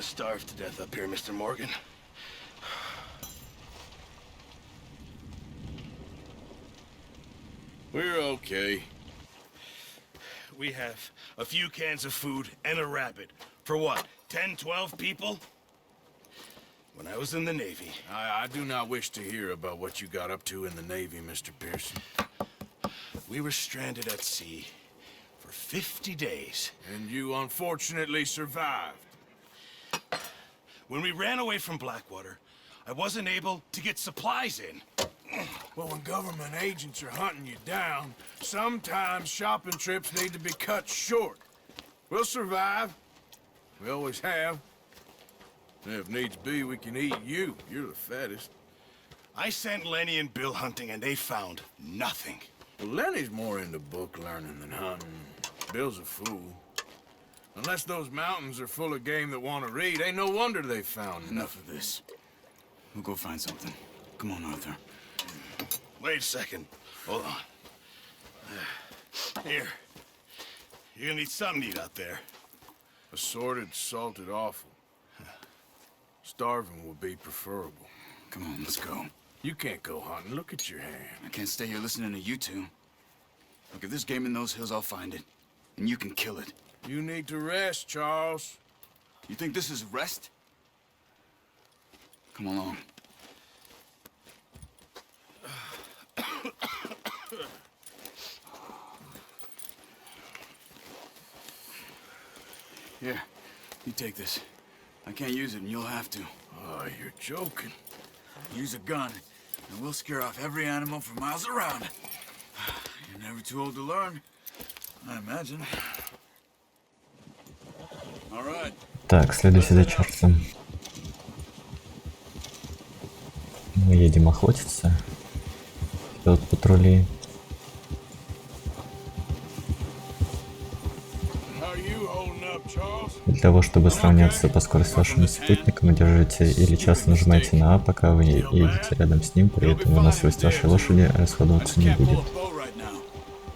starve to death up here, Mr. Morgan. We're okay. We have a few cans of food and a rabbit. For what, 10, 12 people? When I was in the Navy... I do not wish to hear about what you got up to in the Navy, Mr. Pearson. We were stranded at sea for 50 days. And you unfortunately survived. When we ran away from Blackwater, I wasn't able to get supplies in. Well, when government agents are hunting you down, sometimes shopping trips need to be cut short. We'll survive. We always have. And if needs be, we can eat you. You're the fattest. I sent Lenny and Bill hunting, and they found nothing. Well, Lenny's more into book learning than hunting. Bill's a fool. Unless those mountains are full of game that want to read, ain't no wonder they found Enough of this. We'll go find something. Come on, Arthur. Wait a second. Hold on. Here. You're gonna need something to eat out there. Assorted, salted offal. Starving would be preferable. Come on, let's go. You can't go hunting. Look at your hand. I can't stay here listening to you two. Look, if there's game in those hills, I'll find it. And you can kill it. You need to rest, Charles. You think this is rest? Come along. Here, you take this. I can't use it, and you'll have to. Oh, you're joking. Use a gun, and we'll scare off every animal for miles around. You're never too old to learn, I imagine. All right. Так, следуйте за Чарльзом. Мы едем охотиться. Тут патрули. Для того, чтобы сравняться по скорости с вашим спутником, держите или часто нажимайте на А, пока вы едете рядом с ним, при этом выносливость вашей лошади расходоваться не будет.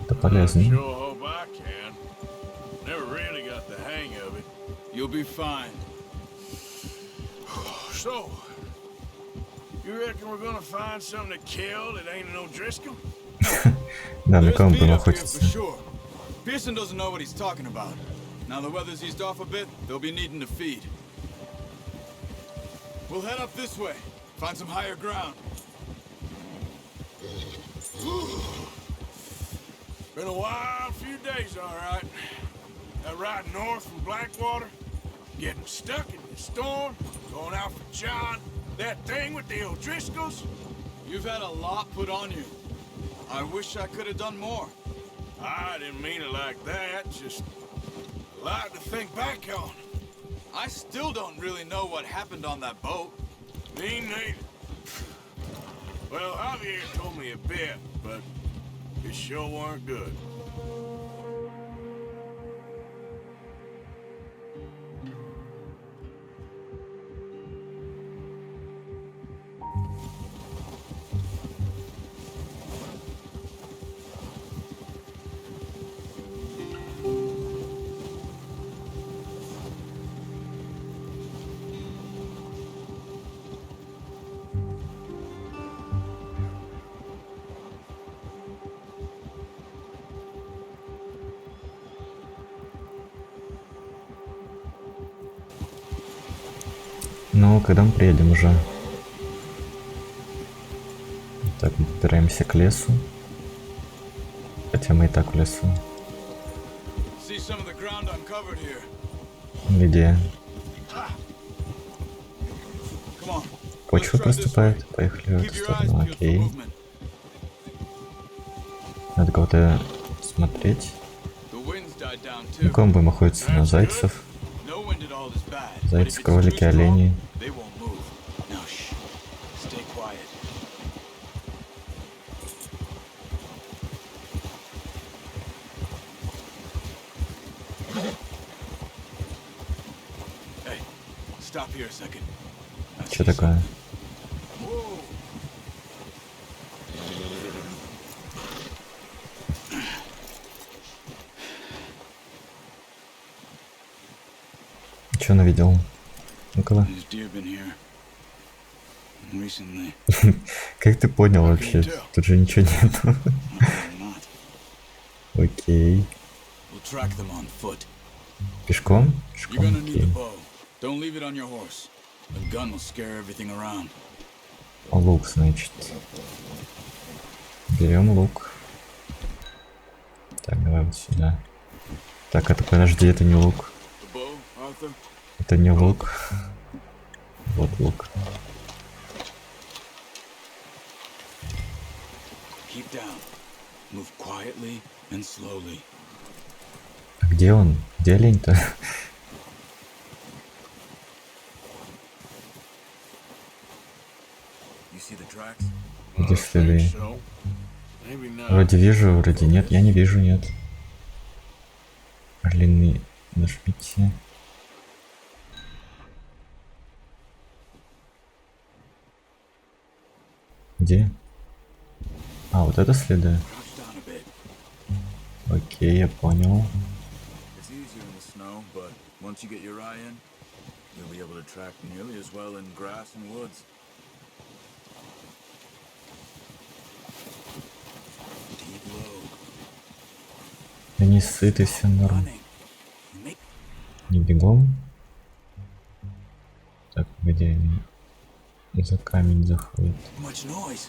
Это полезно. Да, на кого будем охотиться? Pearson doesn't know what he's talking about. Now the weather's eased off a bit, they'll be needing to feed. We'll head up this way, find some higher ground. Been a wild few days, all right. That ride north from Blackwater, getting stuck in the storm, going out for John, that thing with the O'Driscolls. You've had a lot put on you. I wish I could have done more. I didn't mean it like that, just a lot to think back on. I still don't really know what happened on that boat. Me neither. Well, Javier told me a bit, but it sure weren't good. Ну, когда мы приедем уже? Так, мы подбираемся к лесу. Хотя мы и так в лесу. Где? Почва проступает. Поехали в эту сторону. Окей. Надо кого-то смотреть. На ком будем охотиться? На зайцев. Зайцы, кролики, олени. Что такое? Что навидел? Ну-ка. There's deer been here. And recently, Как ты понял вообще? Тут же ничего нету. not. Окей. We'll track them on foot. Пешком? You're Пешком, gonna need the окей. bow. Don't leave it on your horse. A gun will scare everything around. Лук, значит. Берем лук. Так, давай вот сюда. Так, это подожди, это не лук. The bow, Arthur? Это не лук. Вот лук. Keep down. Move quietly and slowly. А где он? Где олень-то? You see the tracks? Где следы? So, maybe not. Вроде вижу, вроде нет. Я не вижу, нет. Орлиный, нажмите. Где? А, вот это следы. Crouch down a bit. Окей, я понял. It's easier in the snow, but once you get your eye in, you'll be able to track nearly as well in grass and woods. Keep low. Я не сытый, все норм. Running. You make Не бегом. Так, где они? За камень заходит. too much noise.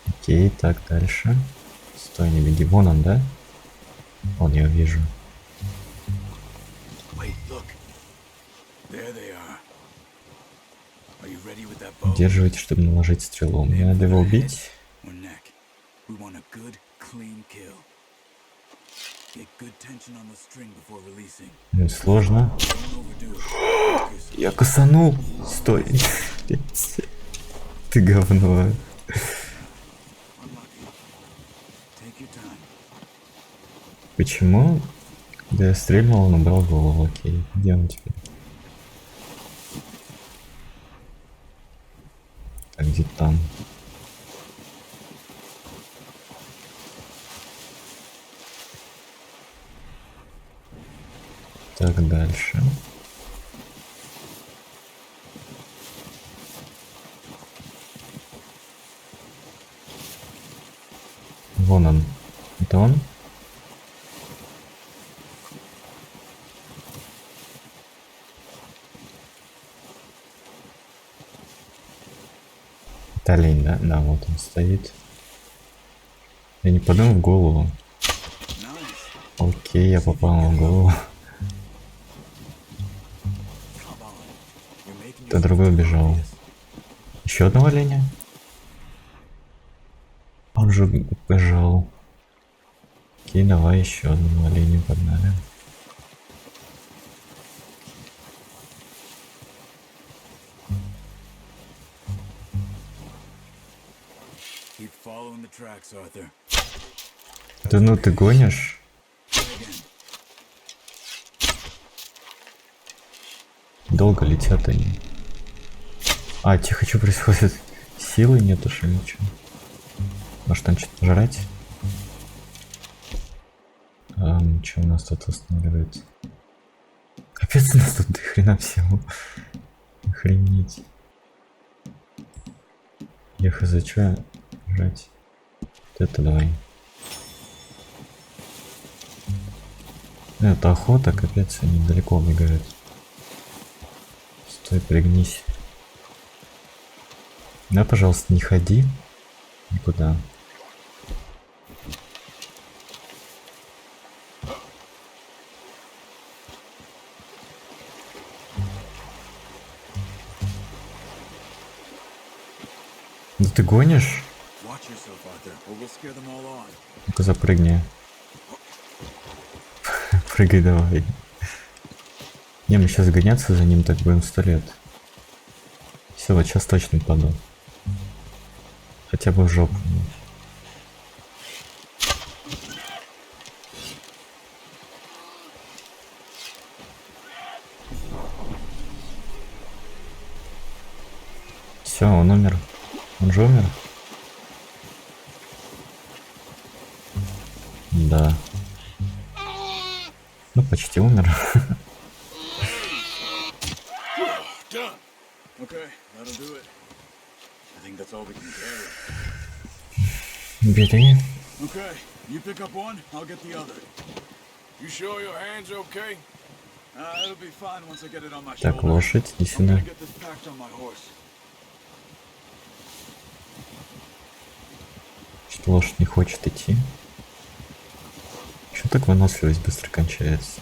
Окей, так, дальше. Стой, не беги. Вон он, да? Вон, я вижу. Wait, look. There they are. Are you ready with that bow? Удерживайте, чтобы наложить стрелу. Мне надо его убить. Or neck. We want a good, clean kill. Get good tension on the string before releasing. Блин, сложно. Don't overdo it. Я косанул. Стой. Ты говно. Unlucky. Take your time. Почему? Когда я стрельнул, он убрал голову. Окей, где он теперь? Так, где там? Так, дальше. Вон он. Это он? Это олень, да? Да, вот он стоит. Я не подумал в голову. Nice. Окей, я попал в голову. Come on. You're making Да другой убежал. Еще одного оленя? Он же убежал. Окей, давай еще одного оленя погнали. Keep following the tracks, Arthur. Да ну ты гонишь? Долго летят они. А, тихо, что происходит? Силы нету, что ли, ничего? Может там что-то жрать? Что у нас тут останавливается? Капец, у нас тут до хрена всего. Охренеть. Я хз, что жрать? Вот это давай. Это охота, капец, они далеко убегают. Стой, пригнись. Да, пожалуйста, не ходи никуда. Да ты гонишь? Watch yourself, Arthur, or we'll scare them all on. Ну-ка запрыгни. Прыгай давай. Не, мы сейчас гоняться за ним так будем 100 лет. Все, вот сейчас точно паду. Хотя бы в жопу. Все, он умер. Он же умер. Да. Ну, почти умер. Done. Okay, that'll do it. I think that's all we can carry. Бери. Okay, you pick up one, I'll get the other. You sure your hand's okay? It'll be fine once I get it on my Так, shoulder. лошадь, иди I'm сюда. gonna get this packed on my horse. Что лошадь не хочет идти? Почему так выносливость быстро кончается?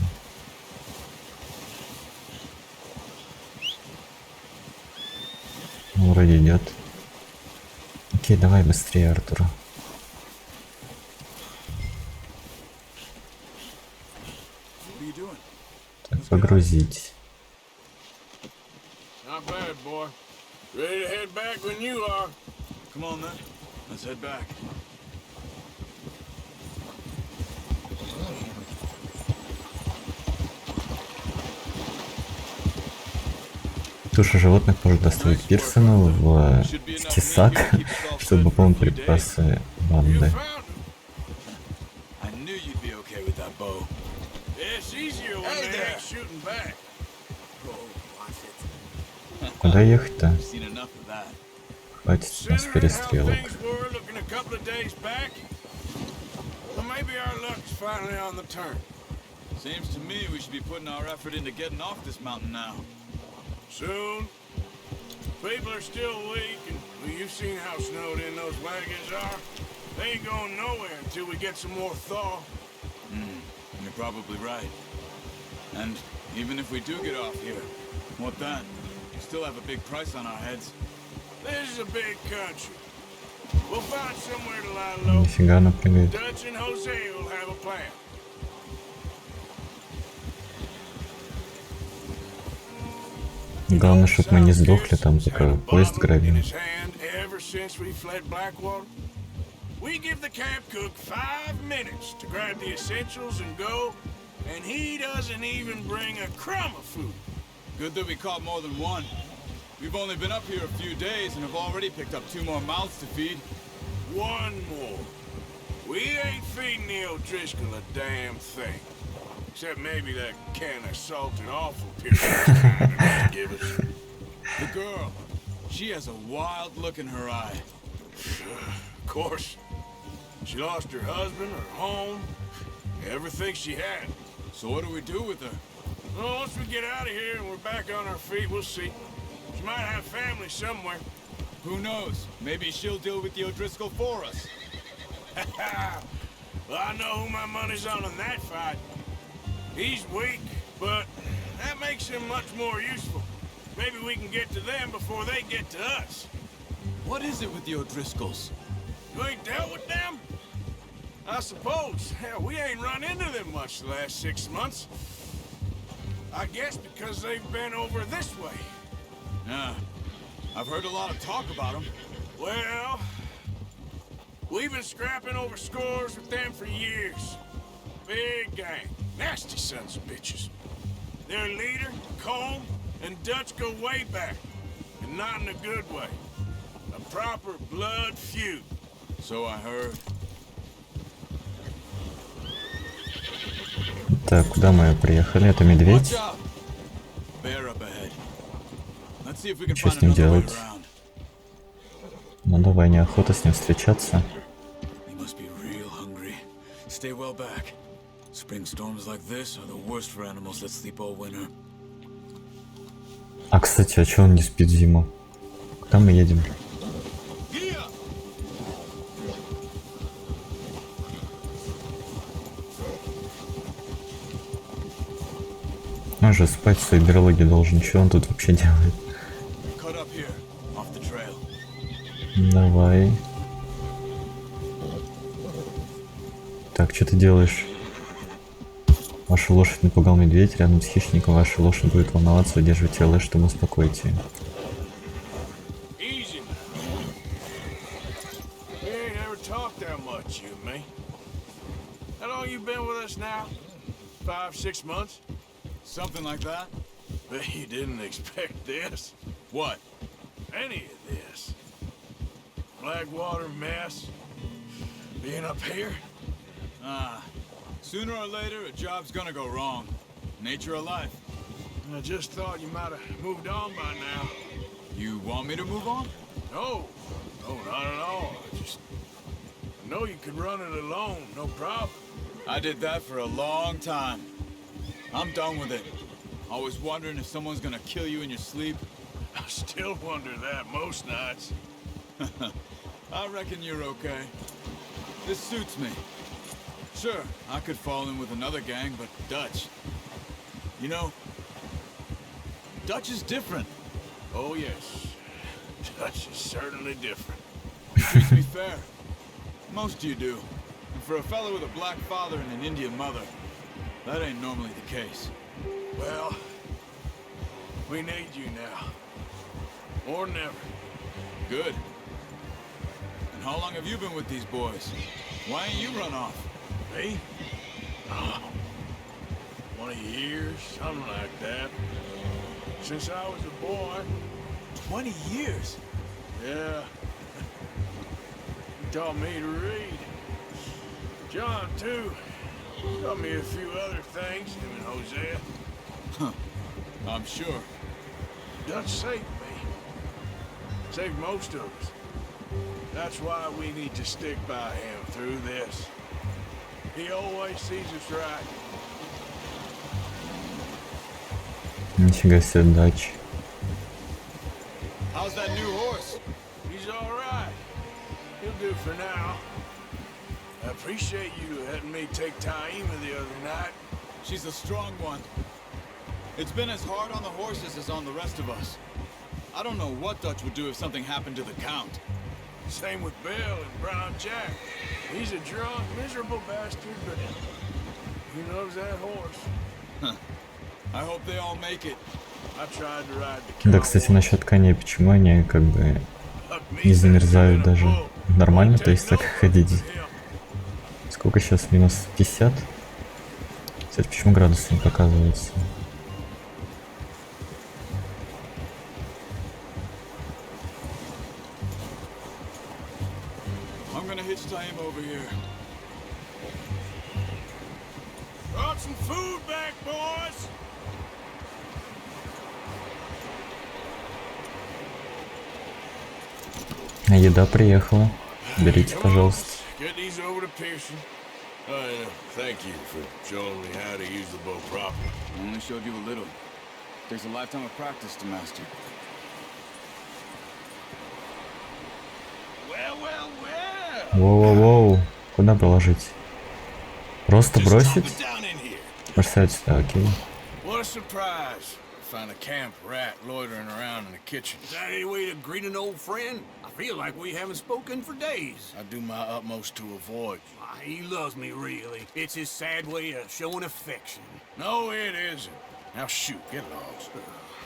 Ну, вроде идет. Окей, давай быстрее, Артур. What are you doing? Так, погрузить. Not bad, boy. Ready to head back when you are. Come on then, let's head back. Туша животных может доставить Пирсону в тесак, чтобы пополнить припасы банды. I knew you'd be okay with that bow. Yeah, it's easier when they ain't shooting back. Куда ехать-то? I've seen enough of that. Хватит у нас Considering how перестрелок. things were looking a couple of days back, well, maybe our luck's finally on the turn. Seems to me we should be putting our effort into getting off this mountain now. Soon. People are still weak, and well, you've seen how snowed in those wagons are. They ain't going nowhere until we get some more thaw. You're probably right. And even if we do get off here, what then? We still have a big price on our heads. This is a big country. We'll find somewhere to lie low. Нифига она прыгает. Dutch and Jose will have a plan. Главное, чтобы мы не сдохли там, пока поезд грабим. We give the camp cook 5 minutes to grab the essentials and go, and he doesn't even bring a crumb of food. Good that we caught more than one. We've only been up here a few days and have already picked up 2 more mouths to feed. One more. We ain't feeding the O'Driscoll a damn thing. Except maybe that can of salted awful period give us. The girl, she has a wild look in her eye. Of course. She lost her husband, her home, everything she had. So what do we do with her? Well, once we get out of here and we're back on our feet, we'll see. She might have family somewhere. Who knows? Maybe she'll deal with the O'Driscoll for us. Well, I know who my money's on in that fight. He's weak, but that makes him much more useful. Maybe we can get to them before they get to us. What is it with the O'Driscolls? You ain't dealt with them? I suppose. Hell, we ain't run into them much the last 6 months. I guess because they've been over this way. Yeah, I've heard a lot of talk about them. Well, we've been scrapping over scores with them for years. Big gang. Nasty sons of bitches. Their leader, Combe, and Dutch go way back. And not in a good way. A proper blood feud. So I heard. Так, куда мы приехали? Это медведь? Watch out! Bear up ahead. Let's see if we can Что find с ним another way делать? around. Ну давай, неохота с ним встречаться. He must be real hungry. Stay well back. Spring storms like this are the worst for animals that sleep all winter. А, кстати, а чё он не спит зиму? Куда мы едем? Он же спать в своей берлоге должен. Что он тут вообще делает? Cut up here, off the trail. Давай. Так, что ты делаешь? Вашу лошадь напугал медведь. Рядом с хищником ваша лошадь будет волноваться. Удерживайте ЛС, чтобы успокоить ее. Easy. We ain't ever talked that much, you and me. How long you been with us now? 5, 6 months? Something like that? Bet you didn't expect this. What? Any of this. Blackwater mess. Being up here. Sooner or later, a job's gonna go wrong. Nature of life. I just thought you might have moved on by now. You want me to move on? No, no, not at all. I know you could run it alone, no problem. I did that for a long time. I'm done with it. Always wondering if someone's gonna kill you in your sleep. I still wonder that most nights. I reckon you're okay. This suits me. Sure, I could fall in with another gang, but Dutch. You know, Dutch is different. Oh, yes. Dutch is certainly different. Treats me fair. Most you do. And for a fellow with a black father and an Indian mother, that ain't normally the case. Well, we need you now. Or never. Good. And how long have you been with these boys? Why ain't you run off? Me? Oh, 20 years, something like that. Since I was a boy. 20 years? Yeah. He taught me to read. John, too. Taught me a few other things, him and Hosea. Huh. I'm sure. Dutch saved me. Saved most of us. That's why we need to stick by him through this. He always sees us right. Нифига себе, Дач. How's that new horse? He's all right. He'll do for now. I appreciate you letting me take Taima the other night. She's a strong one. It's been as hard on the horses as on the rest of us. I don't know what Dutch would do if something happened to the Count. Same with Bill and Brown Jack. He's a drunk, miserable bastard, but he loves that horse. Huh. I hope they all make it. I tried to ride the Да, cow кстати, once. насчет коней, почему они как бы Huck me не better замерзают than a даже? bull. Нормально, Won't то есть take так no ходить? from him. Сколько сейчас? Минус 50? Кстати, почему градус не показывается? I'm gonna hitch Taima over here. Brought some food back, boys. Еда приехала. Берите, пожалуйста. Get these over to Pearson. Thank you for showing me how to use the bow properly. I only showed you a little. Takes a lifetime of practice to master. Well, well, well. Воу-воу-воу. Куда положить? Просто Just бросить? toss it down in here. Бросать сюда, окей. What a surprise. Find a camp rat loitering around in the kitchen. Is that any way to greet an old friend? I feel like we haven't spoken for days. I do my utmost to avoid you. He loves me, really. It's his sad way of showing affection. No, it isn't. Now shoot, get lost.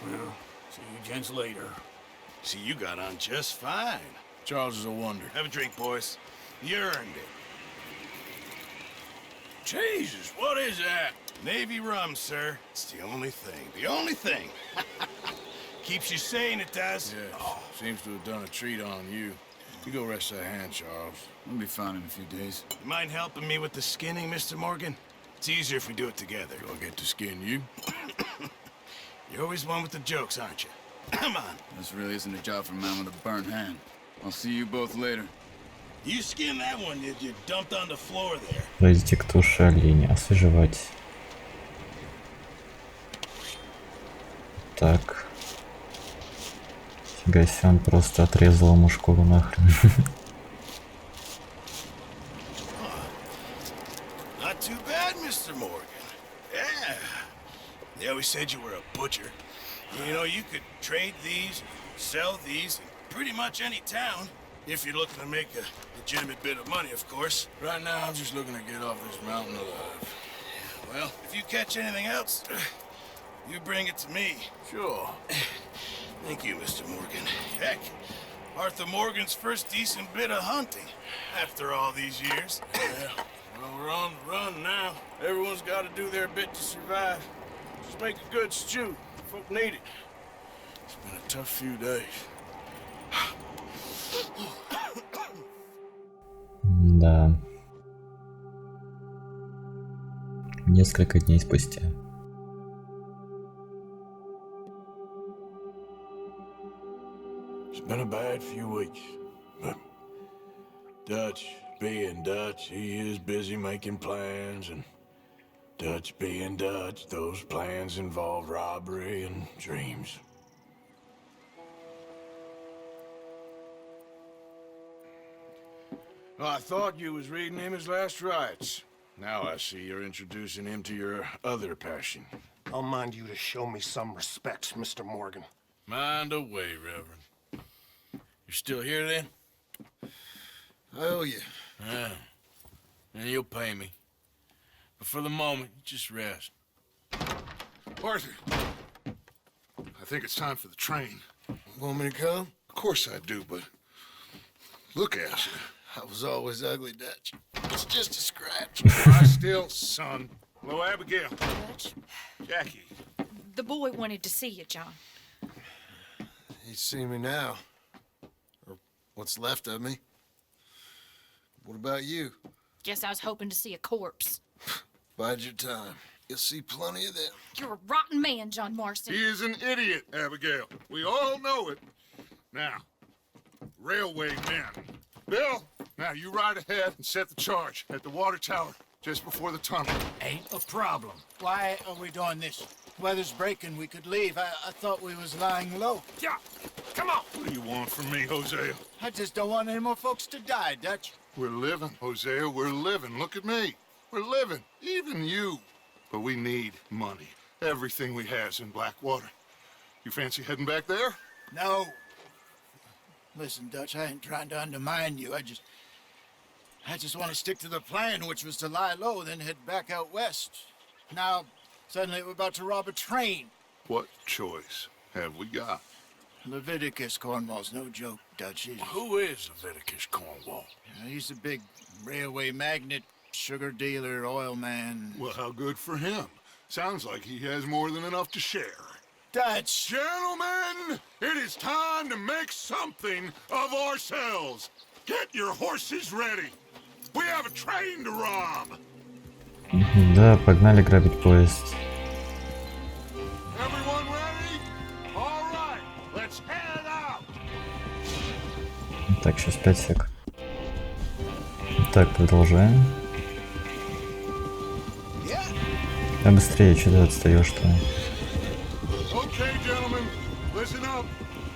Well, see you gents later. See, you got on just fine. Charles is a wonder. Have a drink, boys. You earned it. Jesus, what is that? Navy rum, sir. It's the only thing. The only thing. Keeps you sane, it does. Yes, seems to have done a treat on you. You go rest that hand, Charles. We'll be fine in a few days. You mind helping me with the skinning, Mr. Morgan? It's easier if we do it together. I'll get to skin you. You're always one with the jokes, aren't you? Come on. This really isn't a job for a man with a burnt hand. I'll see you both later. You skinned that one, did you? Dumped on the floor there. Пройдите к туше оленя. Освежевать. Так. Фига себе, он просто отрезал ему шкуру нахрен. Not too bad, Mr. Morgan. Yeah. They always said you were a butcher. You know, you could trade these, sell these in pretty much any town. If you're looking to make a legitimate bit of money, of course. Right now, I'm just looking to get off this mountain alive. Well, if you catch anything else, you bring it to me. Sure. Thank you, Mr. Morgan. Heck, Arthur Morgan's first decent bit of hunting after all these years. Yeah. Well, we're on the run now. Everyone's got to do their bit to survive. Just make a good stew. Folk need it. It's been a tough few days. Да. Несколько дней спустя. It's been a bad few weeks, but Dutch being Dutch, he is busy making plans, and Dutch being Dutch, those plans involve robbery and dreams. Well, I thought you was reading him his last rites. Now I see you're introducing him to your other passion. I'll mind you to show me some respect, Mr. Morgan. Mind away, Reverend. You still here then? I owe you. Yeah. And you'll pay me. But for the moment, just rest. Arthur, I think it's time for the train. Want me to come? Of course I do, but look at you. I was always ugly, Dutch. It's just a scratch. I still, son. Hello, Abigail. Dutch, Jackie. the boy wanted to see you, John. He's seen me now. Or what's left of me. What about you? Guess I was hoping to see a corpse. Bide your time. You'll see plenty of them. You're a rotten man, John Marston. He is an idiot, Abigail. We all know it. Now, railway men. Bill, now you ride ahead and set the charge at the water tower just before the tunnel. Ain't a problem. Why are we doing this? Weather's breaking, we could leave. I thought we was lying low. Yeah, come on. What do you want from me, Hosea? I just don't want any more folks to die, Dutch. We're living, Hosea, we're living. Look at me. We're living, even you. But we need money. Everything we has in Blackwater. You fancy heading back there? No. Listen, Dutch, I ain't trying to undermine you. I just want to stick to the plan, which was to lie low, then head back out west. Now, suddenly we're about to rob a train. What choice have we got? Leviticus Cornwall's no joke, Dutch. Who is Leviticus Cornwall? He's a big railway magnate, sugar dealer, oil man. Well, how good for him. Sounds like he has more than enough to share. Dutch! Gentlemen, it is time to make something of ourselves. Get your horses ready. We have a train to rob. Да, погнали грабить поезд. Everyone ready? All right, let's head out. Так, сейчас 5 сек. Так, продолжаем. А быстрее, что ты отстаешь-то? Okay, gentlemen, listen up.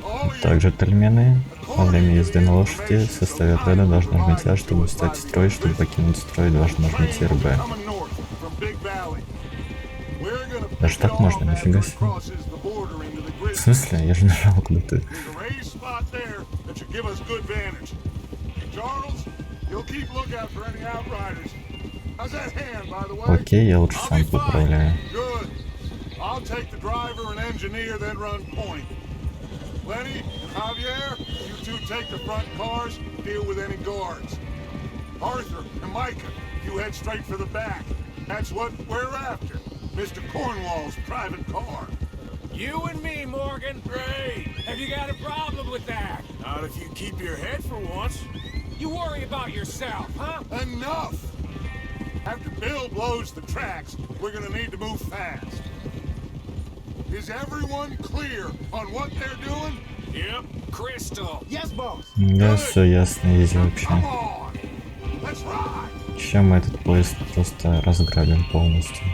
All you Также джентльмены, во время езды на лошади в составе отряда должны нажмите А, чтобы встать в строй, чтобы покинуть строй, должны нажмите РБ. coming north from Big Valley. We're gonna Даже pick так it можно, off as нифига it себе. crosses the border into the grid. В смысле? Я же нажал куда-то. There's a raised spot there that should give us good vantage. Charles, you'll keep lookout for any outriders. How's that hand, by the way? Окей, я лучше сам поуправляю. Good. I'll take the driver and engineer, then run point. Lenny and Javier, you two take the front cars, deal with any guards. Arthur and Micah, you head straight for the back. That's what we're after. Mr. Cornwall's private car. You and me, Morgan. Great. Have you got a problem with that? Not if you keep your head for once. You worry about yourself, huh? Enough! After Bill blows the tracks, we're gonna need to move fast. Is everyone clear on what they're doing? Yep. Crystal. Yes, boss. Да, все ясно, изи вообще. Come on! Let's ride! Сейчас мы этот поезд просто разграбим полностью.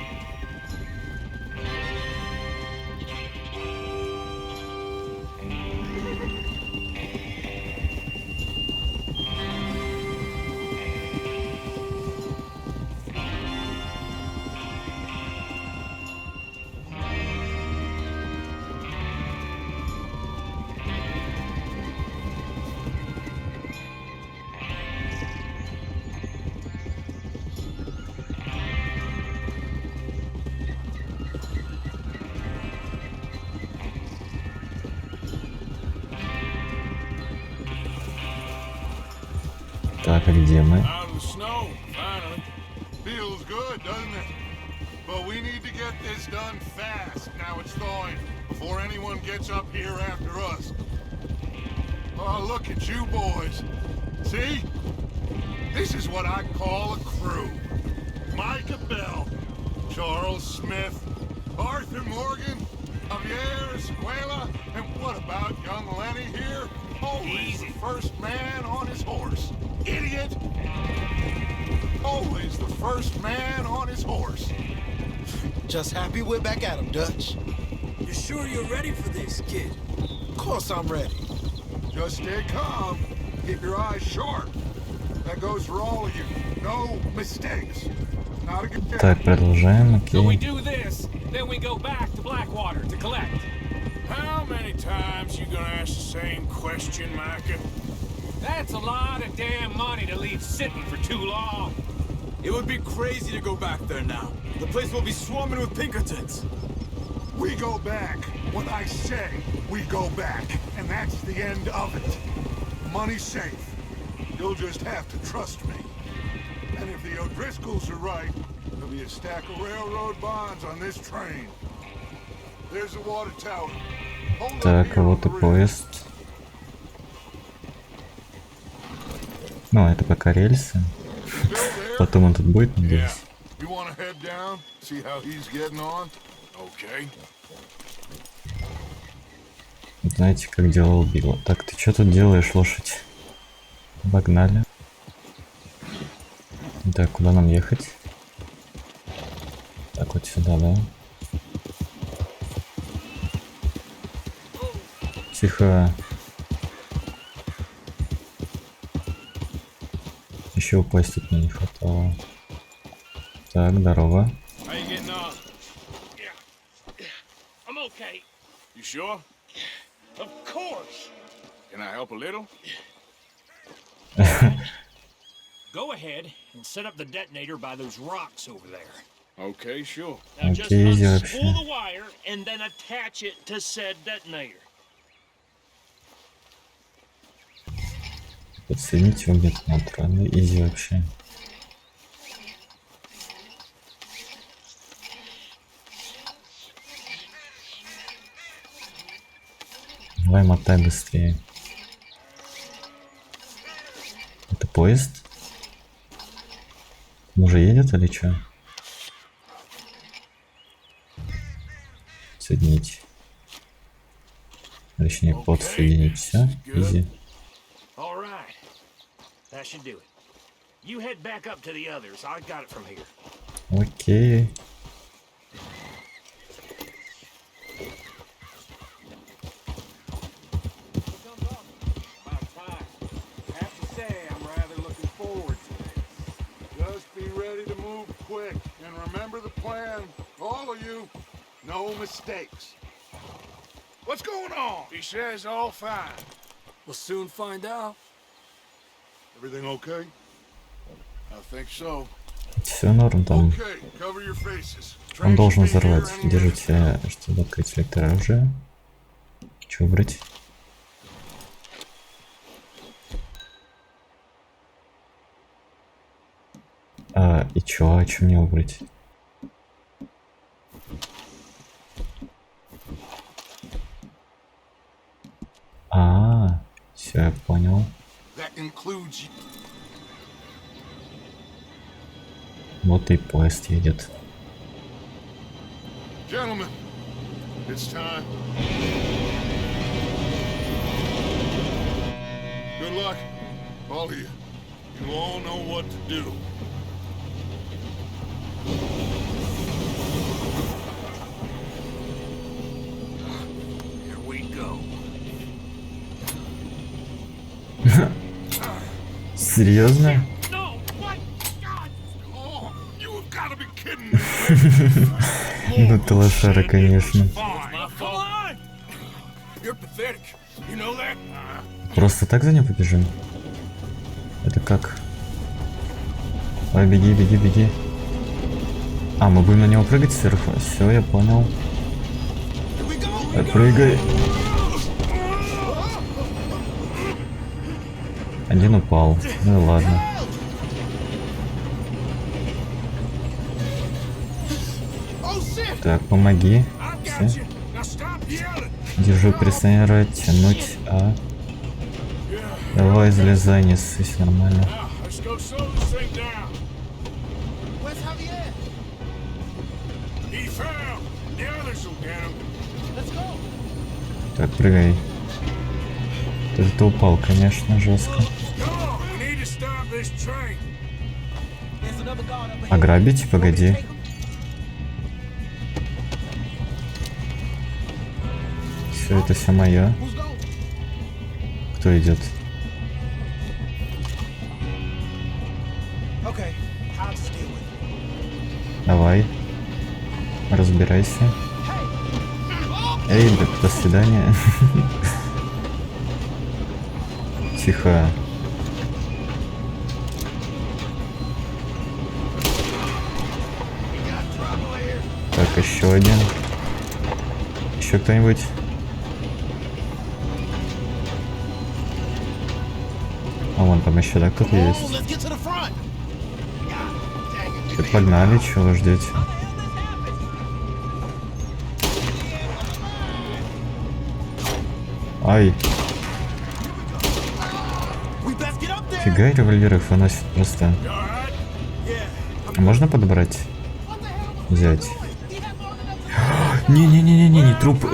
Так, а где мы? Out of the snow, finally. Feels good, doesn't it? But we need to get this done fast. Now it's thawing, before anyone gets up here after us. Oh, look at you boys. See? This is what I call a crew. Micah Bell, Charles Smith, Arthur Morgan, Javier Escuela, and what about young Lenny here? Always the first man on his horse. Idiot! Always the first man on his horse. Just happy we're back at him, Dutch. You sure you're ready for this, kid? Of course I'm ready. Just stay calm. Keep your eyes sharp. That goes for all of you. No mistakes. Not again. Так, продолжаем, So we окей. do this, then we go back to Blackwater to collect. How many times you gonna ask the same question, Micah? That's a lot of damn money to leave sitting for too long. It would be crazy to go back there now. The place will be swarming with Pinkertons. We go back. When I say we go back, and that's the end of it. Money's safe. You'll just have to trust me. And if the O'Driscolls are right, there'll be a stack of railroad bonds on this train. There's the water tower. Hold up Так, here on вот the и ridge. поезд. Ну, это пока рельсы. Still there? Потом он тут будет, Yeah. надеюсь. You want to head down, see how he's getting on? Okay. Знаете, как делал Билл. Так, ты что тут делаешь, лошадь? Погнали. Так, куда нам ехать? Так, вот сюда, да? Тихо. Еще упасть тут мне не хватало. Так, здорово. How you getting on? I'm okay. You sure? Of course. Can I help a little? Go ahead and set up the detonator by those rocks over there. Okay, sure. Now just Окей, изи unspool вообще. the wire and then attach it to said detonator. Подсоединить его где-то натурально. Изи вообще. Давай мотай быстрее. Это поезд? Он уже едет или что? Соединить. Точнее, подсоединить. Все, изи. All right. That should do it. You head back up to the others. I got it from here. Окей. About time. I have to say, I'm rather looking forward to this. Just be ready to move quick, and remember the plan, all of you. No mistakes. What's going on? He says all fine. We'll soon find out. Everything okay? I think so. Все норм там. Okay, cover your faces. Он Train должен should be here взорвать. any minute. Держите, чтобы открыть селектор оружия. Че выбрать? И чё? А чё мне выбрать? Все, я понял. That includes you. Вот и поезд едет. Gentlemen, it's time. Good luck, all of you. You all know what to do. Here we go. Серьезно? No! What? God! Oh, you have got to be kidding me. Ну ты лошара, конечно. Fine. Come on! You're pathetic. You know that? Просто так за ним побежим? Это как? Ой, беги, беги, беги. Мы будем на него прыгать сверху? Все, я понял. Прыгай. Один упал. Ну и ладно. Так, помоги. Всё. Держу пресс-тренера, тянуть, Давай, залезай, не ссысь, нормально. Let's go slow this thing down. Where's Javier? Так, прыгай. Ты упал, конечно, жестко. Ограбить? Погоди. Все, это все мое. Кто идет? Давай. Разбирайся. Эй, да, до свидания. Тихо. Так, еще один. Еще кто-нибудь? А вон там еще, да, кто-то есть. Так, погнали, чего вы ждете? Ай. Фига, револьверов выносит просто. А можно подобрать? Взять. Не-не-не-не-не, труп.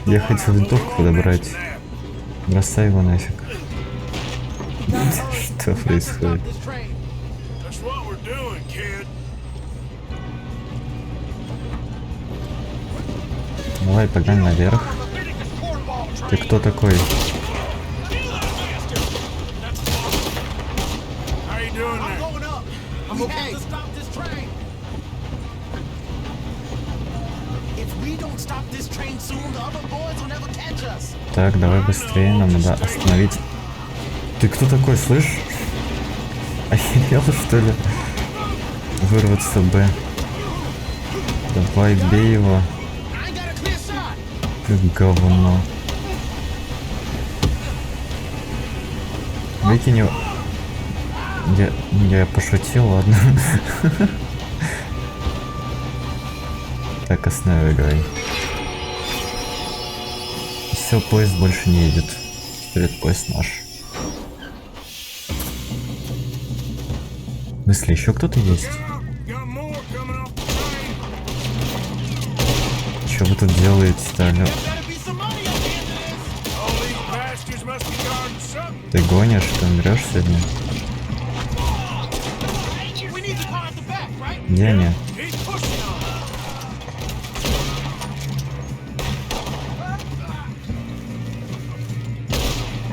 Я хотел винтовку подобрать. Бросай его нафиг. Что происходит? Давай, погнали наверх. Ты кто такой? Так, давай быстрее, нам надо остановить. Ты кто такой, слышь? Охерел, что ли? Вырваться Б. Давай, бей его. Ты говно. Выкинь его. Я пошутил, ладно. Так, останавливай. Все, поезд больше не едет. Теперь этот поезд наш. В смысле, еще кто-то есть? Что вы тут делаете-то, алё? Ты гонишь, ты умрешь сегодня? Где они?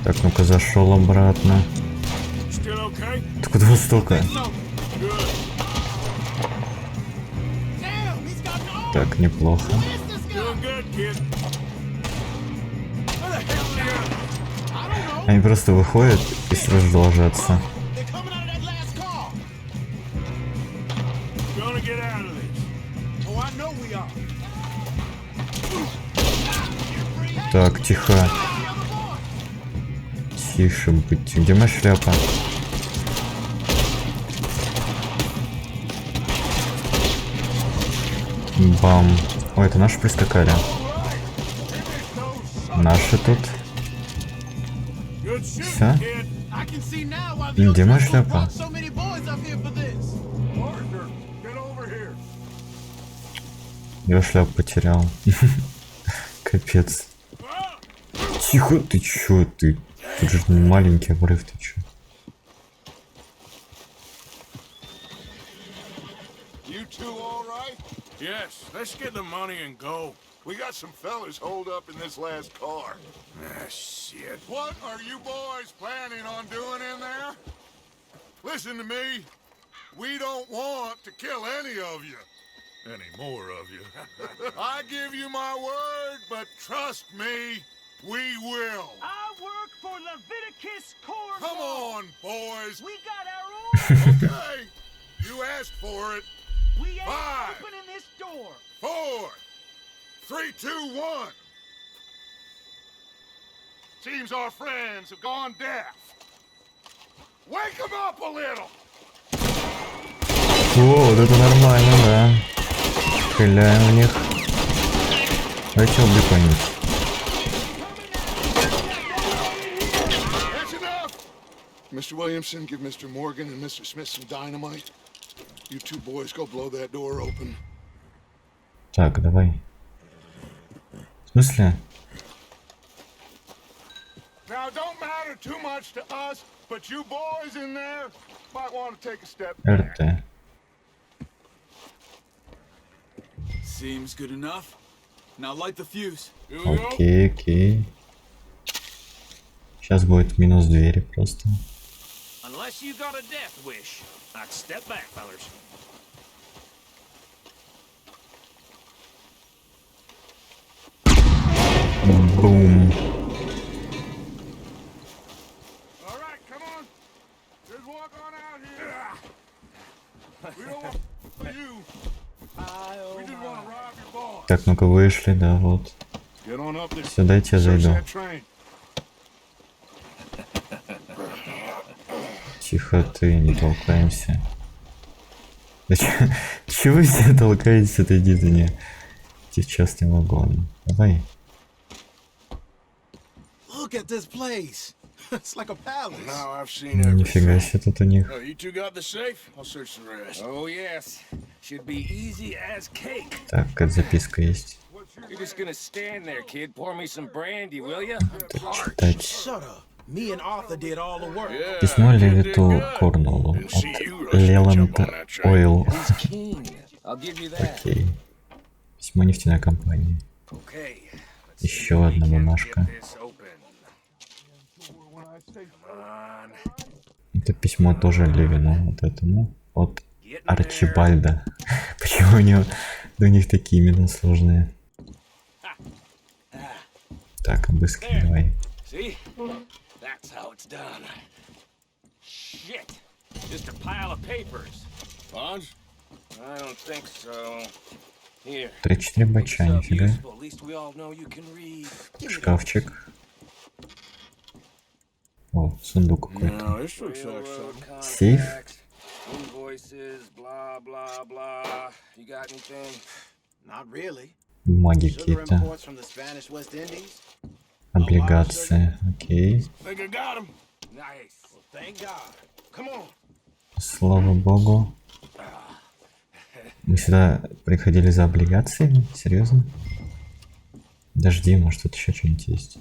Так, ну-ка, зашел обратно. Ты куда столько? Так, неплохо. Они просто выходят и сразу ложатся. Так, тихо. Тише будьте. Где моя шляпа? Бам. Ой, это наши прискакали. Наши тут. Все? Где моя шляпа? Я шляпу потерял. Капец. Тихо, ты чё, ты? Тут же маленький обрыв, ты чё? Yes, let's get the money and go. We got some fellas holed up in this last car. Ah, shit. What are you boys planning on doing in there? Listen to me. We don't want to kill any of you. Any more of you? I give you my word, but trust me, we will. I work for Leviticus Corps. Come on, boys. We got our own. Okay. You asked for it. We ain't 5, opening this door. 4, 3, 2, 1. Seems our friends have gone deaf. Wake them up a little. О, вот это нормально, да. Стреляем в них. Давайте убью кого-нибудь. That's enough. Mr. Williamson, give Mr. Morgan and Mr. Smith some dynamite. You two boys go blow that door open. Так, давай. смысле? Now, it don't matter too much to us, but you boys in there might want to take a step back. РТ. Seems good enough. Now light the fuse. Окей, окей. Сейчас будет минус двери просто. Unless you got a death wish, I'd step back, fellers. Бум. All right, come on. Just walk on out here. We don't want you. We just want to rob your boss. Так, ну-ка вышли, да, вот. Get on up there. Сюда я тебя Search зайду. that train. Тихо ты, не толкаемся. Да чего вы все толкаетесь, отойди за меня. Сейчас не вагон. Давай. Look at this place. It's like a palace. Now I've seen everything. Нифига себе тут у них. Oh, you two got the safe? I'll search the rest. Oh, yes. Should be easy as cake. Так, какая записка есть. You're just gonna stand there, kid. Pour me some brandy, will ya? Так, читать. Shut up. Me and Arthur did all the work. Yeah, Письмо you did Левиту good. Корнеллу Didn't see от you rushing to jump on Леланд that train. Ойл. He's keen. I'll give you that. Окей. Письмо нефтяной компании. Okay. Еще одна бумажка. This open. Come on. Это письмо тоже Левину, вот этому. От Арчибальда. Почему у них такие имена сложные? Так, обыски, давай. See? That's how it's done. Shit. Just a pile of papers. Bonds? I don't think so. Here. 3-4 бача, нифига. At least we all know you can read. Шкафчик. О, сундук какой-то. No, this looks like Railroad something. Сейф? contracts, Invoices, blah, blah, blah. You got anything? Not really. Бумаги Sugar какие-то. imports from the Spanish West Indies. Облигации. Окей. Think I got him. Nice. Well, thank God. Come on. Слава богу. Мы сюда приходили за облигациями? Серьезно? Подожди, может тут еще что-нибудь есть.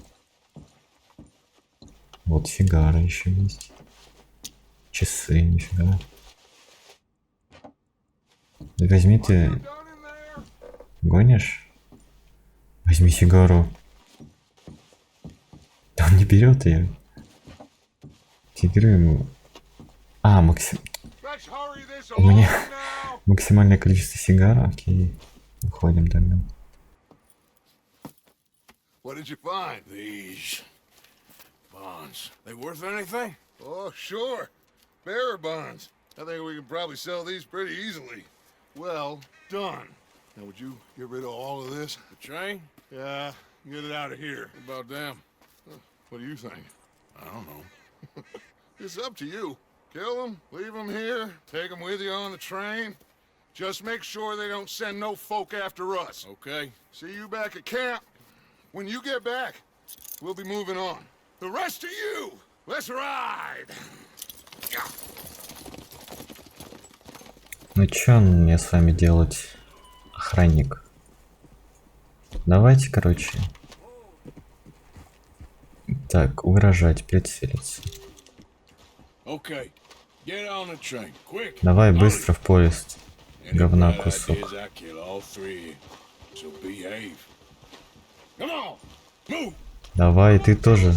Вот сигара еще есть. Часы, нифига. Да возьми ты... Гонишь? Возьми сигару. Да он не берет ее. Тигры ему... А, Let's hurry this У меня along now. максимальное количество сигар. Окей. Выходим тогда. What did you find? These bonds. They worth anything? Oh, sure. Bearer bonds. I think we can probably sell these pretty easily. Well done. Now, would you get rid of all of this? The train? Yeah, get it out of here. What about them? What do you think? I don't know. It's up to you. Kill them, leave them here, take them with you on the train. Just make sure they don't send no folk after us. Okay. See you back at camp. When you get back, we'll be moving on. The rest of you, let's ride. Ну чё мне с вами делать, охранник? Давайте, короче. Так, угрожать, прицелиться. Okay. Get on the train, quick. Давай быстро в поезд. Говна кусок. I kill all three. So behave. Come on, move. Давай, ты тоже.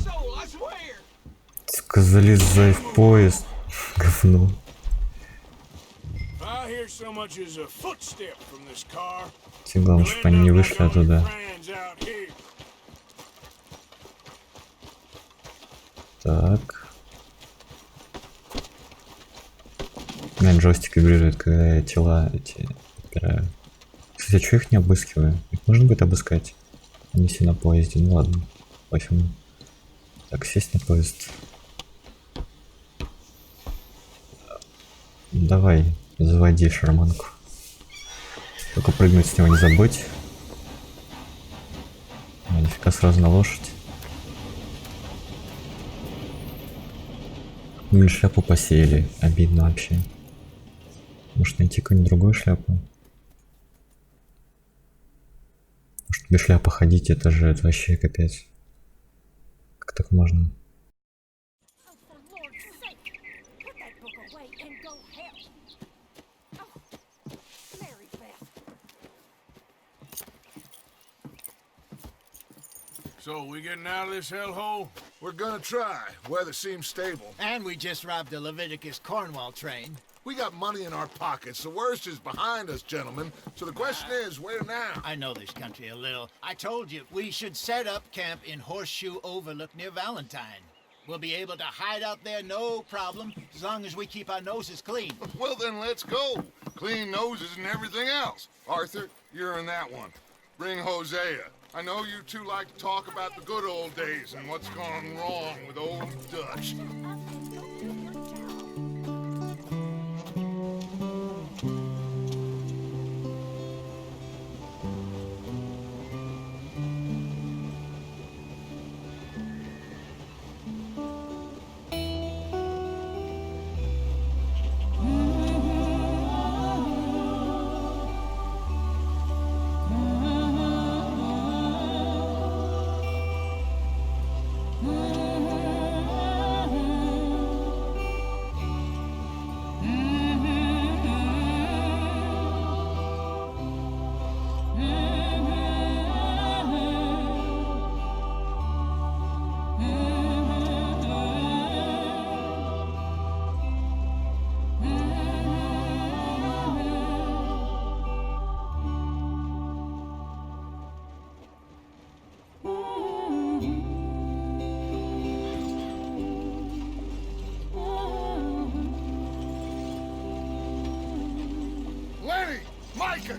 Залезай в поезд. Говно. If I hear so much as a footstep from this car, Все главное, чтобы они не вышли оттуда. friends out here. Так. Блин, джойстик вибрирует, когда я тела эти подбираю. Кстати, а чё их не обыскиваю? Их можно будет обыскать? Они все на поезде, ну ладно. Пофигу. Так, сесть на поезд. Давай, заводи шарманку. Только прыгнуть с него не забудь. А, нифига, сразу на лошадь. Блин, шляпу посеяли. Обидно вообще. Может найти какую-нибудь другую шляпу? Может, без шляпы ходить, это же это вообще капец. Как так можно? So, we getting out of this hellhole? We're gonna try. Weather seems stable. And we just robbed the Leviticus Cornwall train. We got money in our pockets. The worst is behind us, gentlemen. So the question is, where now? I know this country a little. I told you, we should set up camp in Horseshoe Overlook near Valentine. We'll be able to hide out there, no problem, as long as we keep our noses clean. Well, then let's go. Clean noses and everything else. Arthur, you're in that one. Bring Hosea. I know you two like to talk about the good old days and what's gone wrong with old Dutch.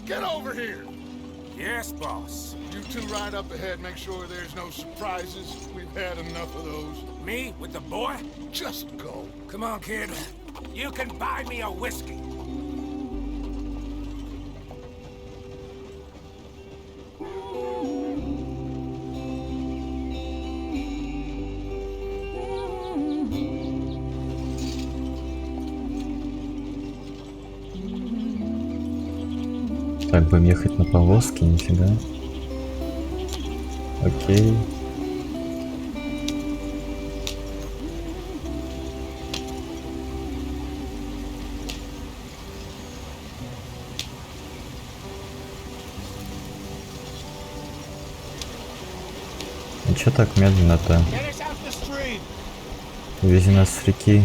Get over here! Yes, boss. You two ride up ahead, make sure there's no surprises. We've had enough of those. Me with the boy? Just go. Come on, kid. You can buy me a whiskey. Так, будем ехать на повозке, нифига. Окей. А чё так медленно-то? Увези нас с реки.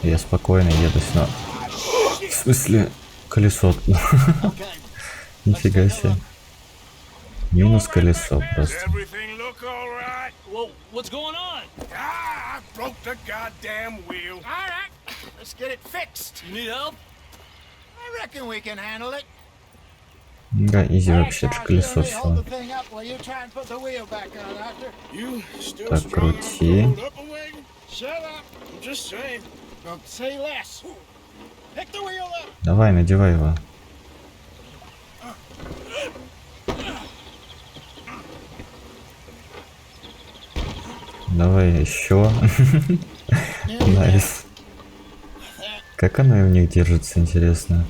Я спокойно еду сюда. В смысле, колесо. Нифига себе. Минус колесо просто. What's going on? I broke the goddamn wheel. All right, let's get it fixed. You need help? I reckon we can handle it. Да, изи вообще, это колесо Hold всего. the thing up while you try and put the wheel back on, Arthur. You still Так, strong enough to крути. hold up a wagon? Shut up. I'm just saying. Don't say less. Pick the wheel up. Давай, надевай его. Давай еще. Найс. Как оно у них держится, интересно.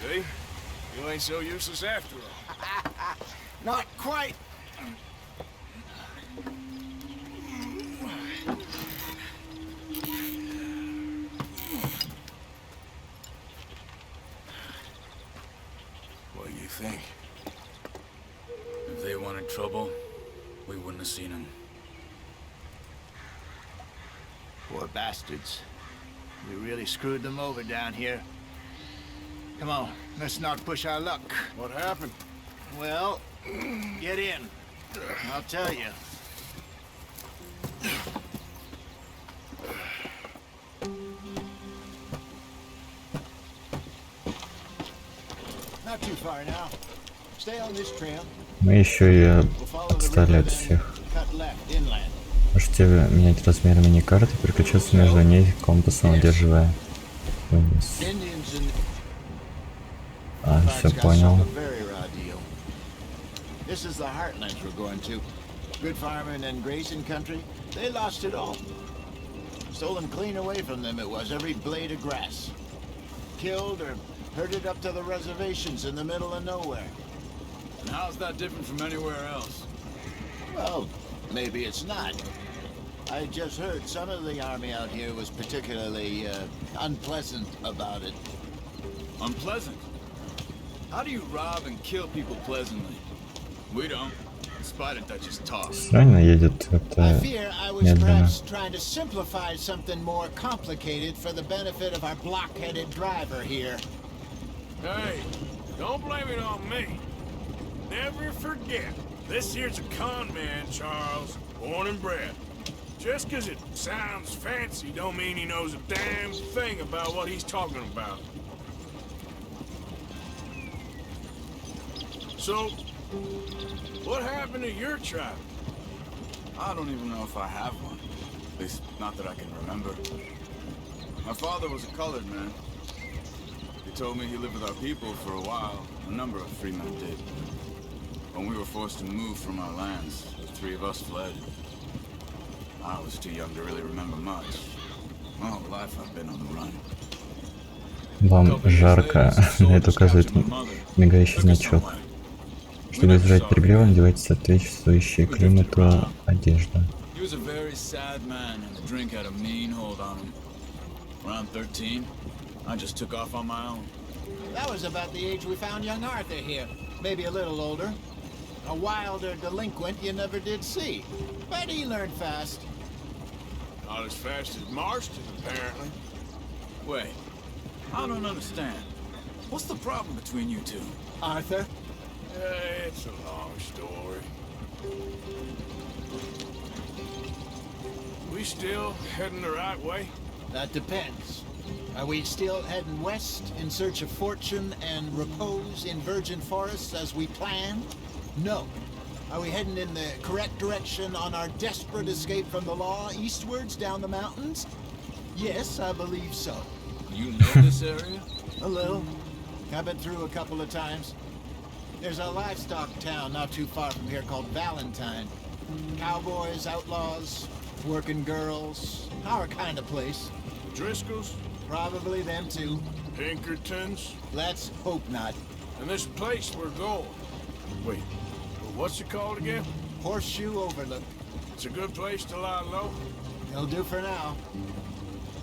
See? You ain't so useless after all. Not quite. What do you think? If they wanted trouble, we wouldn't have seen them. Poor bastards. We really screwed them over down here. Come on, let's not push our luck. What happened? Well, get in. I'll tell you. Not too far now. Stay on this trail. Мы еще и We'll follow the отстали river от then всех. cut left inland. Можете менять размер мини-карты, переключаться между ней компасом, удерживая вниз. Indians in А, все Got понял. some very raw deal. This is the heartlands we're going to. Good farming and grazing country. They lost it all. Stolen clean away from them it was, every blade of grass. Killed or Herded up to the reservations in the middle of nowhere. And how's that different from anywhere else? Well, maybe it's not. I just heard some of the army out here was particularly unpleasant about it. Unpleasant? How do you rob and kill people pleasantly? We don't, in spite of Dutch's talk. Странно едет I это fear I was медленно. perhaps trying to simplify something more complicated for the benefit of our block-headed driver here. Hey, don't blame it on me. Never forget, this here's a con man, Charles, born and bred. Just 'cause it sounds fancy don't mean he knows a damn thing about what he's talking about. So, what happened to your tribe? I don't even know if I have one. At least, not that I can remember. My father was a colored man. He told me he lived with our people for a while. A number of free men did. When we were forced to move from our lands, the three of us fled. I was too young to really remember much. My whole life I've been on the run. Вам жарко, на это указывает мигающий значок. Чтобы избежать перегрева, надевайте соответствующие климату одежду. He was a very sad man, and the drink had a mean hold on him. Around 13, I just took off on my own. That was about the age we found young Arthur here. Maybe a little older. A wilder delinquent you never did see. But he learned fast. Not as fast as Marston, apparently. Wait, I don't understand. What's the problem between you two? Arthur? It's a long story. We still heading the right way? That depends. Are we still heading west in search of fortune and repose in virgin forests as we planned? No. Are we heading in the correct direction on our desperate escape from the law eastwards down the mountains? Yes, I believe so. You know this area? A little. I've been through a couple of times. There's a livestock town not too far from here called Valentine. Cowboys, outlaws, working girls, our kind of place. Driscoll's? Probably them too. Pinkertons? Let's hope not. And this place we're going. Wait, what's it called again? Horseshoe Overlook. It's a good place to lie low? It'll do for now.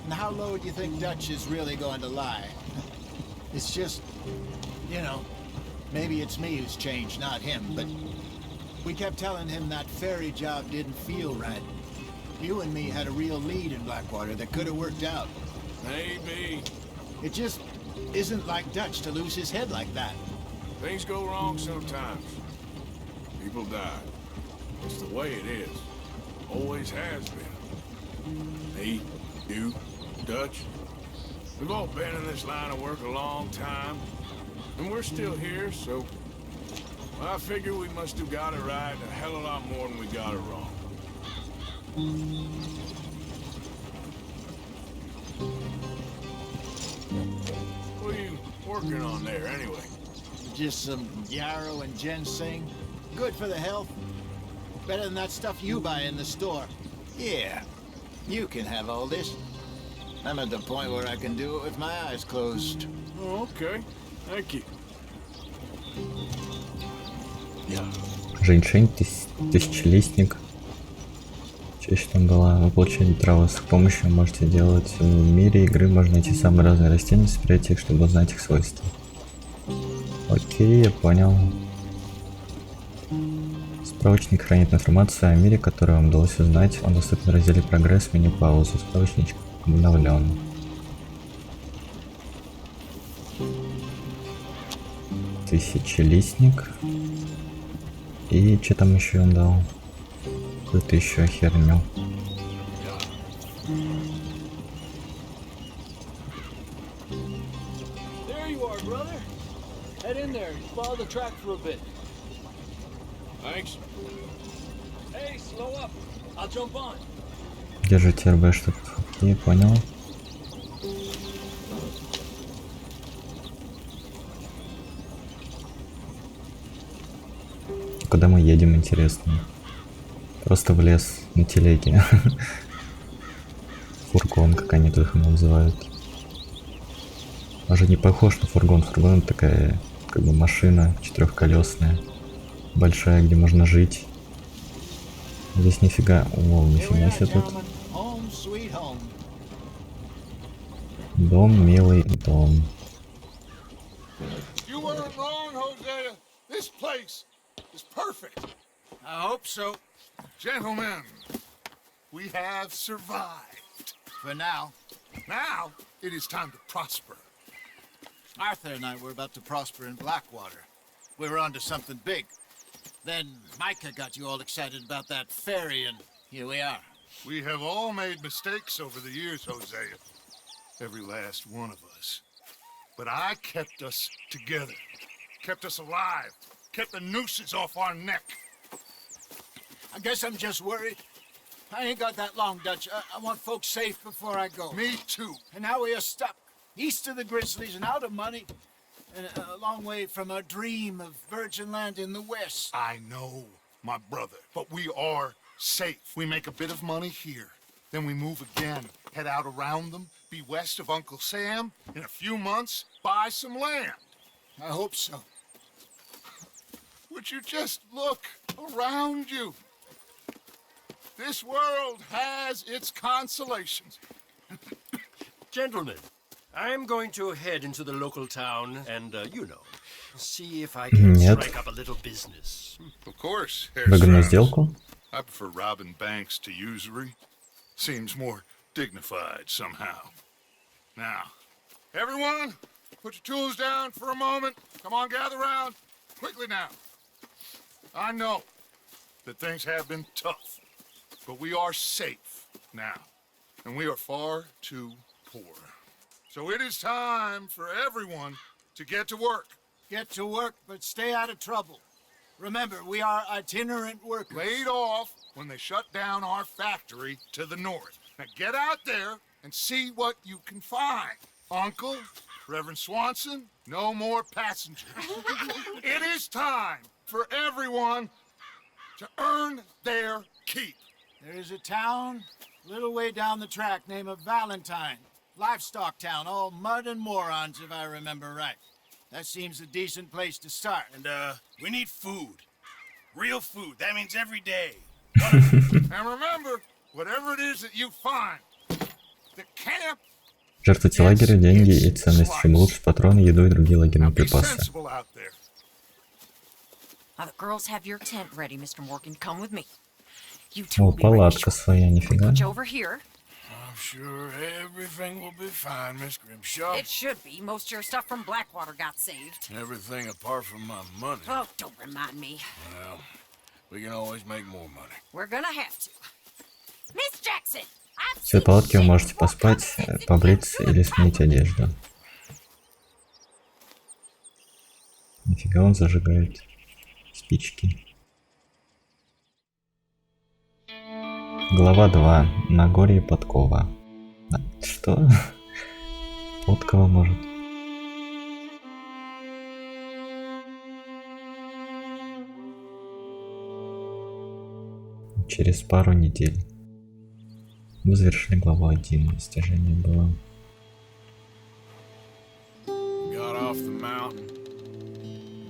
And how low do you think Dutch is really going to lie? It's just, you know, maybe it's me who's changed, not him, but we kept telling him that ferry job didn't feel right. You and me had a real lead in Blackwater that could have worked out. Maybe. It just isn't like Dutch to lose his head like that. Things go wrong sometimes. People die. It's the way it is. Always has been. Me, you, Dutch. We've all been in this line of work a long time. And we're still here, so I figure we must have got it right a hell of a lot more than we got it wrong. What are you working on there, anyway? Just some yarrow and ginseng. Good for the health. Better than that stuff you buy in the store. Yeah, you can have all this. I'm at the point where I can do it with my eyes closed. Oh, okay. Thank you. Женьшень, тысячелистник. Чаще там была. Вы получаете травы. С их помощью вы можете делать в мире игры. Можно найти самые разные растения, спрятать их, чтобы узнать их свойства. Окей, я понял. Справочник хранит информацию о мире, которую вам удалось узнать. Он доступен в разделе «Прогресс», меню «Паузу». Справочничек обновлен. Тысячелистник. И что там еще он дал? Тут еще херню. There you are, brother. Head in there. Follow the track for a bit. Thanks. Hey, slow up. I'll jump on. Держите РБ, чтоб... Не понял. Куда мы едем, интересно? Просто в лес на телеге. Фургон, как они тут их называют. Даже не похож на фургон. Фургон это такая, как бы, машина четырехколесная, большая, где можно жить. Здесь нифига, о, нифига себе тут. Home sweet home. Дом, милый дом. You weren't wrong, Hosea. This place is perfect. I hope so. Gentlemen, we have survived. For now. Now, it is time to prosper. Arthur and I were about to prosper in Blackwater. We were onto something big. Then Micah got you all excited about that ferry, and here we are. We have all made mistakes over the years, Hosea. Every last one of us. But I kept us together. Kept us alive. Kept the nooses off our neck. I guess I'm just worried. I ain't got that long, Dutch. I want folks safe before I go. Me too. And now we are stuck. East of the Grizzlies and out of money. And a long way from our dream of virgin land in the west. I know, my brother. But we are safe. We make a bit of money here. Then we move again. Head out around them. Be west of Uncle Sam. In a few months, buy some land. I hope so. Would you just look around you? This world has its consolations. Gentlemen, I'm going to head into the local town and, see if I can Нет. strike up a little business. Of course, Herr Выгодную Strauss. сделку. I prefer robbing banks to usury. Seems more dignified somehow. Now, everyone, put your tools down for a moment. Come on, gather round. Quickly now. I know that things have been tough, but we are safe now, and we are far too poor. So it is time for everyone to get to work. Get to work, but stay out of trouble. Remember, we are itinerant workers. Laid off when they shut down our factory to the north. Now get out there and see what you can find. Uncle, Reverend Swanson, no more passengers. It is time for everyone to earn their keep. There is a town a little way down the track named Valentine. Livestock town, all mud and morons, if I remember right. That seems a decent place to start. And, we need food. Real food. That means every day. And remember, whatever it is that you find, the camp Жертвуйте лагерю, деньги и ценность. Чем лучше патроны, еду и другие лагерные be припасы. sensible out there. Now the girls have your tent ready, Mr. Morgan. Come with me. You О, two will be ready палатка shortly. своя, нифига. Put you over here. I'm sure everything will be fine, Miss Grimshaw. It should be. Most of your stuff from Blackwater got saved. Everything apart from my money. Oh, don't remind me. Well, we can always make more money. We're gonna have to. Miss Jackson! I've В своей seen палатке вы shit можете more поспать, common sense побриться than или you. сменить одежду. Нифига он зажигает спички. Глава 2. Нагорье подкова. Что? Подкова может. Через пару недель. Мы завершили главу 1. Достижение было. Got off the mountain,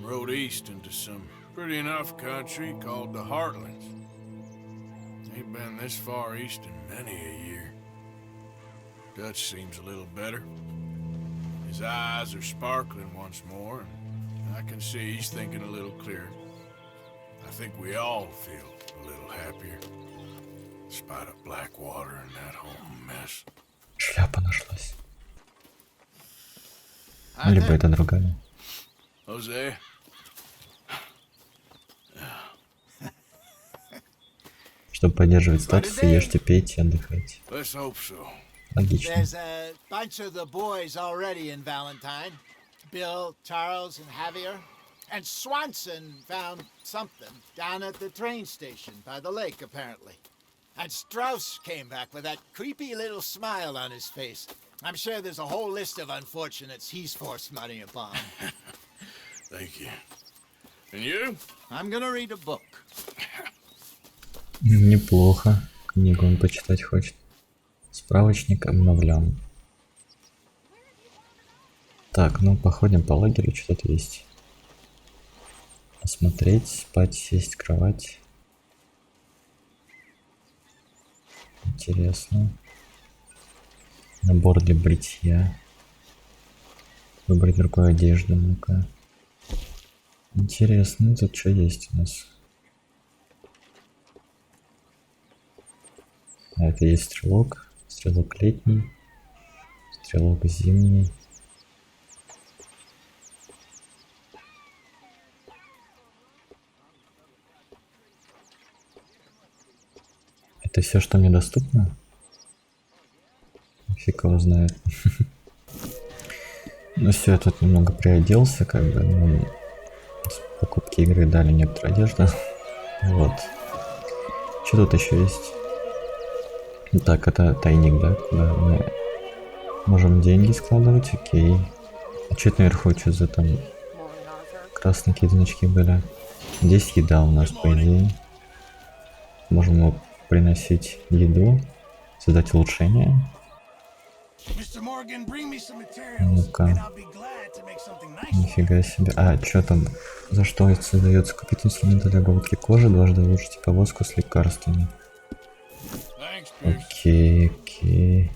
rode east into some pretty enough country called the Heartlands. Ain't been this far east in many a year. Dutch seems a little better. His eyes are sparkling once more, and I can see he's thinking a little clearer. I think we all feel a little happier, in spite of Blackwater and that whole mess. Шляпа нашлась. Либо это другая. Jose? Чтобы поддерживать статус, ешьте, пейте, отдыхайте. Let's hope so. Логично. There's a bunch of the boys already in Valentine. Bill, Charles, and Javier. And Swanson found something down at the train station by the lake, apparently. And Strauss came back with that creepy little smile on his face. I'm sure there's a whole list of unfortunates he's forced money upon. Thank you. And you? I'm gonna read a book. Неплохо. Книгу он почитать хочет. Справочник обновлен. Так, ну походим по лагерю, что тут есть. Посмотреть, спать, сесть, кровать. Интересно. Набор для бритья. Выбрать другую одежду, ну-ка. Интересно, тут что есть у нас? А это есть стрелок. Стрелок летний. Стрелок зимний. Это все, что мне доступно? Фиг его знает. Ну все, я тут немного приоделся, как бы, ну, с покупки игры дали некоторую одежду. Вот. Что тут еще есть? Так, это тайник, да? Куда мы можем деньги складывать, окей. А что это наверху, что за там красные какие-то значки были? Здесь еда у нас, по идее. Можем приносить еду, создать улучшение. Ну-ка. Нифига себе. А, что там? За что это создается? Купить инструменты для обработки кожи, дважды улучшить повозку с лекарствами. Окей, окей.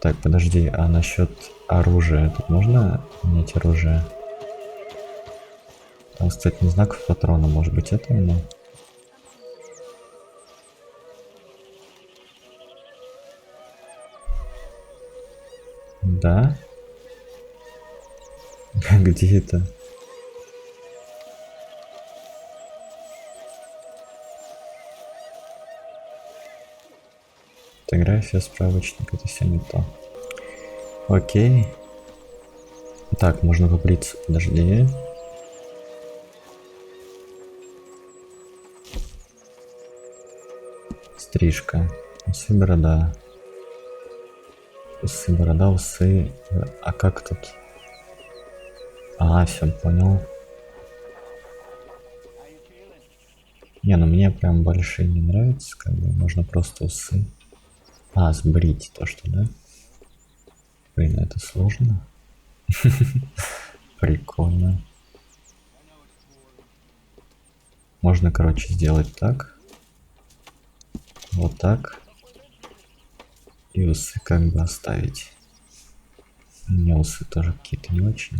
Так, подожди, а насчет оружия? Тут можно менять оружие? Там, кстати, не знаков патрона, может быть, это оно? Да? Где это? Фотография, справочник, это все не то. Окей. Так, можно побриться, подожди. Стрижка. Усы, борода. Усы, борода, усы. А как тут? А, все, понял. Не, ну мне прям большие не нравятся, как бы можно просто усы. А, сбрить то, что, да? Блин, это сложно. Прикольно. Можно, короче, сделать так. Вот так. И усы как бы оставить. У меня усы тоже какие-то не очень.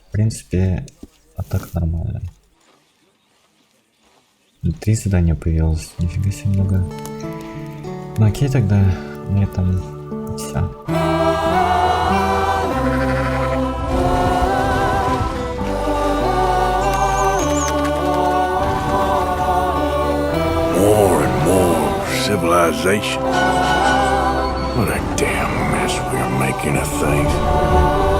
В принципе, а так нормально. 3 задания появилось, нифига себе много. Ну окей, тогда на этом все. More and more civilization. What a damn mess we're making of things.